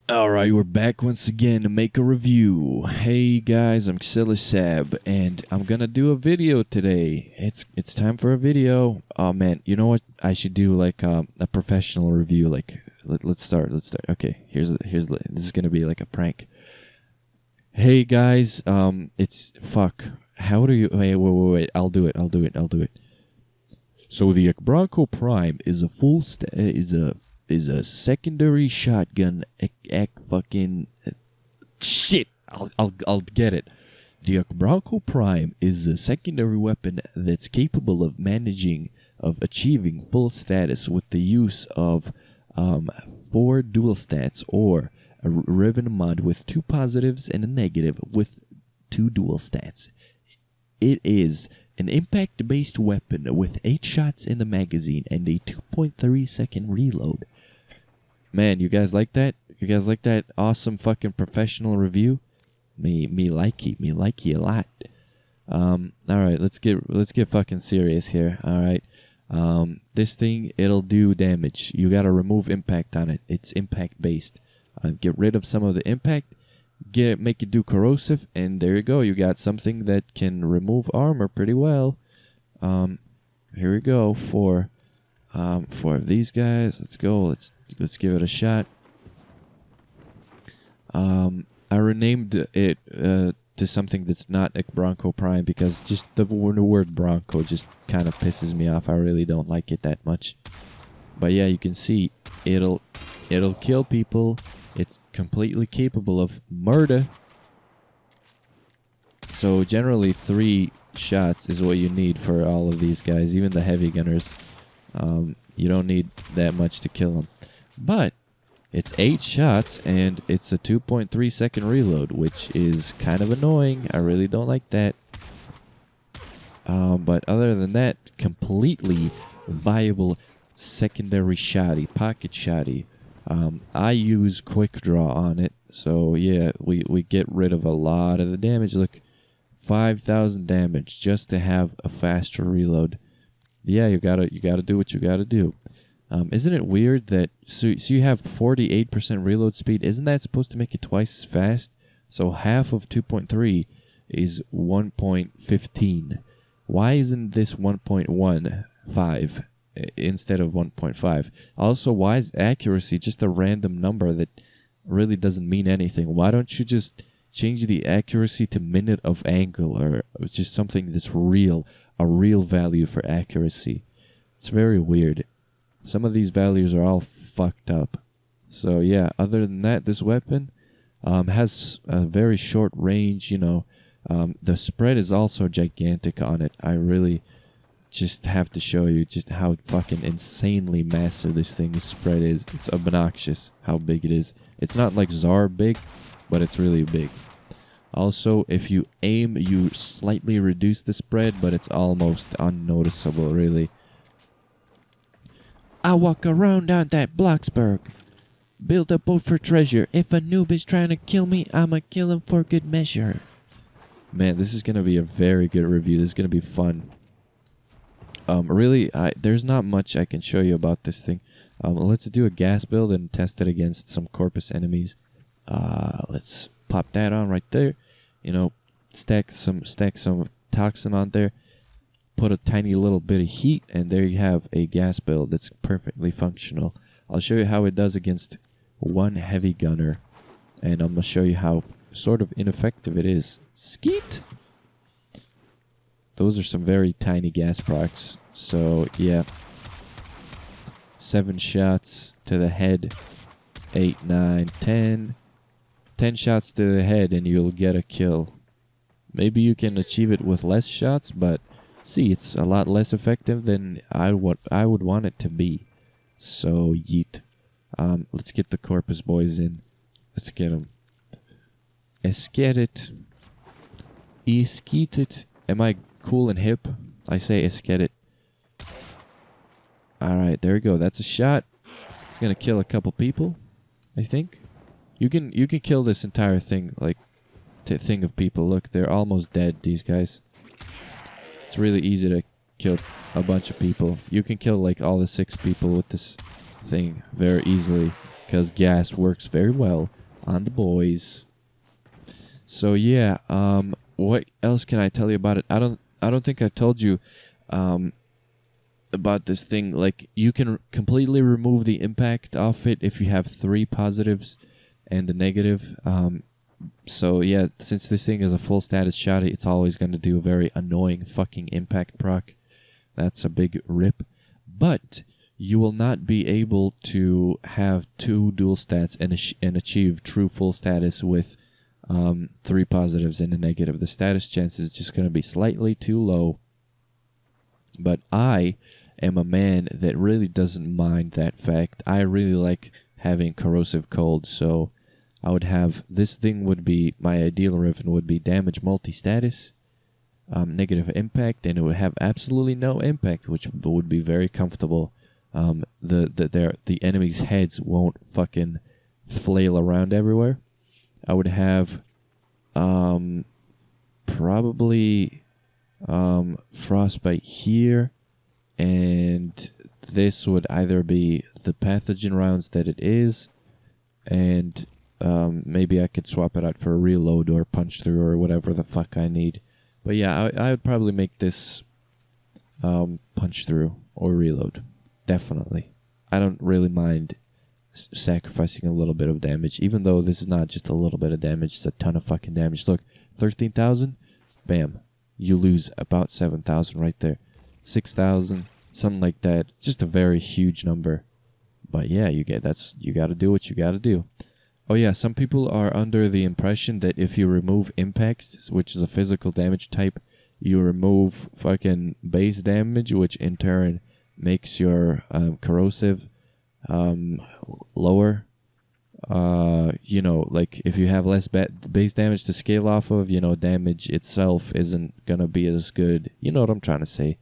Alright, we're back once again to make a review. Hey guys, I'm Ksilisab, and I'm gonna do a video today. It's time for a video. Oh man, you know what? I should do like a professional review. Like, let's start. Okay, this is gonna be like a prank. Hey guys, it's fuck. How do you? Wait. I'll do it. So the Akbronco Prime is a is a secondary shotgun. Fucking shit. I'll get it. The Bronco Prime is a secondary weapon that's capable of achieving full status with the use of 4 dual stats, or a Riven mod with 2 positives and a negative with 2 dual stats. It is an impact-based weapon with 8 shots in the magazine and a 2.3 second reload. Man, you guys like that? You guys like that awesome fucking professional review? Me likey a lot. Alright, let's get fucking serious here. Alright. This thing, it'll do damage. You gotta remove impact on it. It's impact based. Get rid of some of the impact, make it do corrosive, and there you go. You got something that can remove armor pretty well. Here we go for these guys. Let's go. Let's give it a shot. I renamed it to something that's not Bronco Prime because just the word Bronco just kind of pisses me off. I really don't like it that much. But yeah, you can see it'll kill people. It's completely capable of murder. So generally 3 shots is what you need for all of these guys, even the heavy gunners. You don't need that much to kill them. But it's 8 shots and it's a 2.3 second reload, which is kind of annoying. I really don't like that. But other than that, completely viable secondary shotty, pocket shotty. I use quick draw on it, so yeah, we get rid of a lot of the damage. Look, 5,000 damage just to have a faster reload. Yeah, you gotta do what you gotta do. Isn't it weird that so you have 48% reload speed? Isn't that supposed to make it twice as fast? So half of 2.3 is 1.15. Why isn't this 1.15 instead of 1.5? Also, why is accuracy just a random number that really doesn't mean anything? Why don't you just change the accuracy to minute of angle, or just something that's real, a real value for accuracy? It's very weird. Some of these values are all fucked up. So yeah, other than that, this weapon has a very short range, you know. The spread is also gigantic on it. I really just have to show you just how fucking insanely massive this thing's spread is. It's obnoxious how big it is. It's not like Czar big, but it's really big. Also, if you aim, you slightly reduce the spread, but it's almost unnoticeable, really. I walk around on that Bloxburg. Build a boat for treasure. If a noob is trying to kill me, I'ma kill him for good measure. Man, this is going to be a very good review. This is going to be fun. Really, there's not much I can show you about this thing. Let's do a gas build and test it against some Corpus enemies. Let's pop that on right there. You know, stack some toxin on there. Put a tiny little bit of heat, and there you have a gas build that's perfectly functional. I'll show you how it does against one heavy gunner, and I'm going to show you how sort of ineffective it is. Skeet! Those are some very tiny gas procs. So, yeah. 7 shots to the head. 8, 9, 10. 10 shots to the head and you'll get a kill. Maybe you can achieve it with less shots, but see, it's a lot less effective than I would want it to be. So, yeet. Let's get the Corpus boys in. Let's get them. Esket it. Eskeet it. Am I cool and hip? I say esket it. Alright, there we go. That's a shot. It's gonna kill a couple people, I think. You can kill this entire thing, like, thing of people. Look, they're almost dead, these guys. It's really easy to kill a bunch of people. You can kill, like, all the 6 people with this thing very easily. because gas works very well on the boys. So yeah, what else can I tell you about it? I don't think I told you about this thing. Like, you can completely remove the impact off it if you have 3 positives and a negative. So yeah, since this thing is a full status shotty, it's always going to do a very annoying fucking impact proc. That's a big rip. But you will not be able to have 2 dual stats and achieve true full status with 3 positives and a negative. The status chance is just going to be slightly too low. But I am a man that really doesn't mind that fact. I really like having corrosive cold, so I would have, this thing would be, my ideal Riven would be damage multi-status, negative impact, and it would have absolutely no impact, which would be very comfortable. The enemy's heads won't fucking flail around everywhere. I would have probably frostbite here, and this would either be the pathogen rounds that it is, and maybe I could swap it out for a reload or punch through or whatever the fuck I need. But yeah, I would probably make this punch through or reload. Definitely. I don't really mind sacrificing a little bit of damage, even though this is not just a little bit of damage, it's a ton of fucking damage. Look, 13,000, bam, you lose about 7,000 right there. 6,000, something like that. Just a very huge number. But yeah, you gotta do what you gotta do. Oh yeah, some people are under the impression that if you remove impact, which is a physical damage type, you remove fucking base damage, which in turn makes your corrosive lower. You know, like if you have less base damage to scale off of, you know, damage itself isn't gonna be as good. You know what I'm trying to say.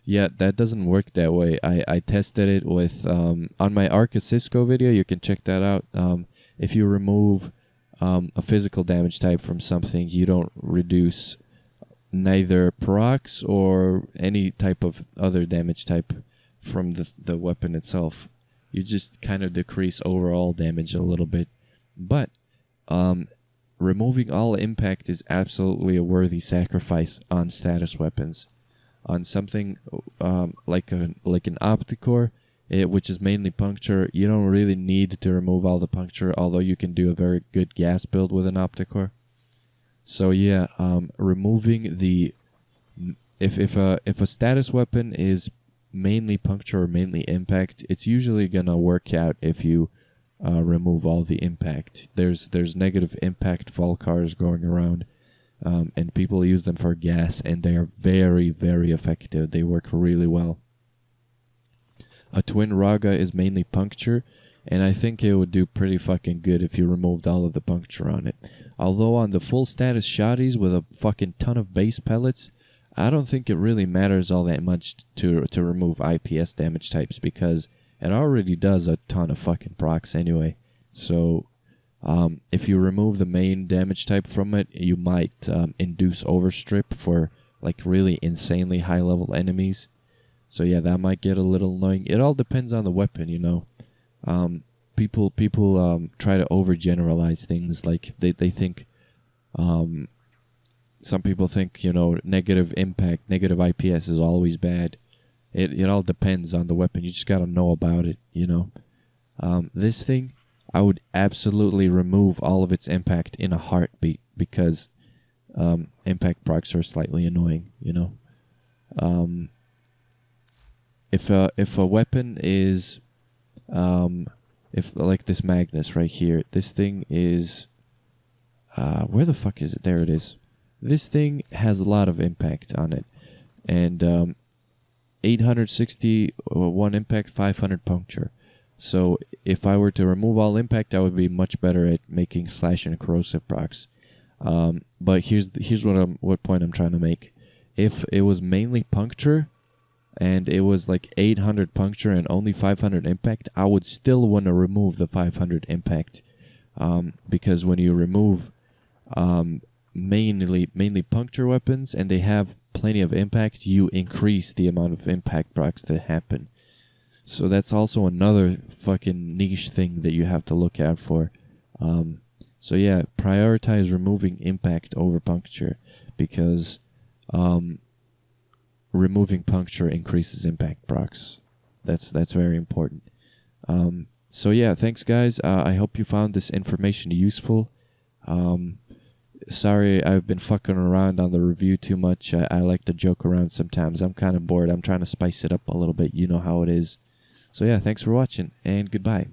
Yeah, that doesn't work that way. I tested it with on my Arca Cisco video. You can check that out. If you remove a physical damage type from something, you don't reduce neither procs or any type of other damage type from the weapon itself. You just kind of decrease overall damage a little bit. But removing all impact is absolutely a worthy sacrifice on status weapons. On something like an Opticore, which is mainly puncture, you don't really need to remove all the puncture, although you can do a very good gas build with an Opticore. So yeah, removing the if a status weapon is mainly puncture or mainly impact, it's usually gonna work out if you remove all the impact. There's negative impact Volcars going around, and people use them for gas, and they are very, very effective. They work really well. A Twin Raga is mainly puncture, and I think it would do pretty fucking good if you removed all of the puncture on it. Although on the full status shotties with a fucking ton of base pellets, I don't think it really matters all that much to remove IPS damage types, because it already does a ton of fucking procs anyway. So if you remove the main damage type from it, you might induce overstrip for like really insanely high level enemies. So yeah, that might get a little annoying. It all depends on the weapon, you know. People try to overgeneralize things. Like they think, some people think, you know, negative impact, negative IPS is always bad. It all depends on the weapon. You just gotta know about it, you know. This thing, I would absolutely remove all of its impact in a heartbeat, because impact procs are slightly annoying, you know. If a weapon is, if like this Magnus right here, this thing is, where the fuck is it? There it is. This thing has a lot of impact on it, and 861 impact, 500 puncture. So if I were to remove all impact, I would be much better at making slash and corrosive procs. But here's what point I'm trying to make. If it was mainly puncture, and it was like 800 puncture and only 500 impact, I would still want to remove the 500 impact, because when you remove mainly puncture weapons and they have plenty of impact, you increase the amount of impact procs that happen. So that's also another fucking niche thing that you have to look out for. So yeah, prioritize removing impact over puncture, because removing puncture increases impact procs. That's very important. So yeah, thanks guys. I hope you found this information useful. Sorry I've been fucking around on the review too much. I like to joke around sometimes. I'm kind of bored. I'm trying to spice it up a little bit. You know how it is. So yeah, thanks for watching, and goodbye.